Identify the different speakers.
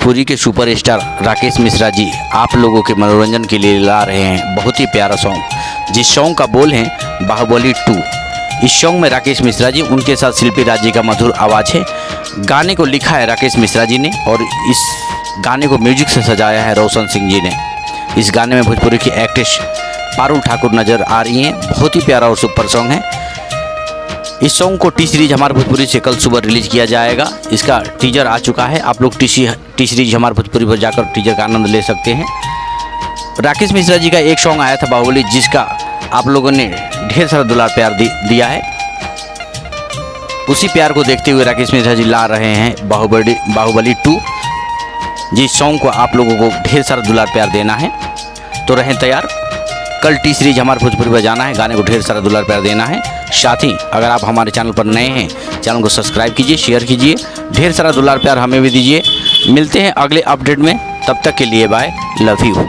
Speaker 1: भोजपुरी के सुपरस्टार राकेश मिश्रा जी आप लोगों के मनोरंजन के लिए ला रहे हैं बहुत ही प्यारा सॉन्ग, जिस सॉन्ग का बोल है बाहुबली 2। इस सॉन्ग में राकेश मिश्रा जी, उनके साथ शिल्पी राज जी का मधुर आवाज़ है। गाने को लिखा है राकेश मिश्रा जी ने और इस गाने को म्यूजिक से सजाया है रोशन सिंह जी ने। इस गाने में भोजपुरी की एक्ट्रेस पारुल ठाकुर नज़र आ रही हैं। बहुत ही प्यारा और सुपर सॉन्ग है। इस सॉन्ग को टी सीरीज हमारे भोजपुरी से कल सुबह रिलीज किया जाएगा। इसका टीजर आ चुका है, आप लोग टी सीरीज हमारे भोजपुरी पर जाकर टीजर का आनंद ले सकते हैं। राकेश मिश्रा जी का एक सॉन्ग आया था बाहुबली, जिसका आप लोगों ने ढेर सारा दुलार प्यार दिया है। उसी प्यार को देखते हुए राकेश मिश्रा जी ला रहे हैं बाहुबली 2। जिस सॉन्ग को आप लोगों को ढेर सारा दुलार प्यार देना है, तो रहें तैयार। कल टी सीरीज हमारे भोजपुरी पर जाना है, गाने को ढेर सारा दुलार प्यार देना है। साथ ही अगर आप हमारे चैनल पर नए हैं, चैनल को सब्सक्राइब कीजिए, शेयर कीजिए, ढेर सारा दुलार प्यार हमें भी दीजिए। मिलते हैं अगले अपडेट में, तब तक के लिए बाय, लव यू।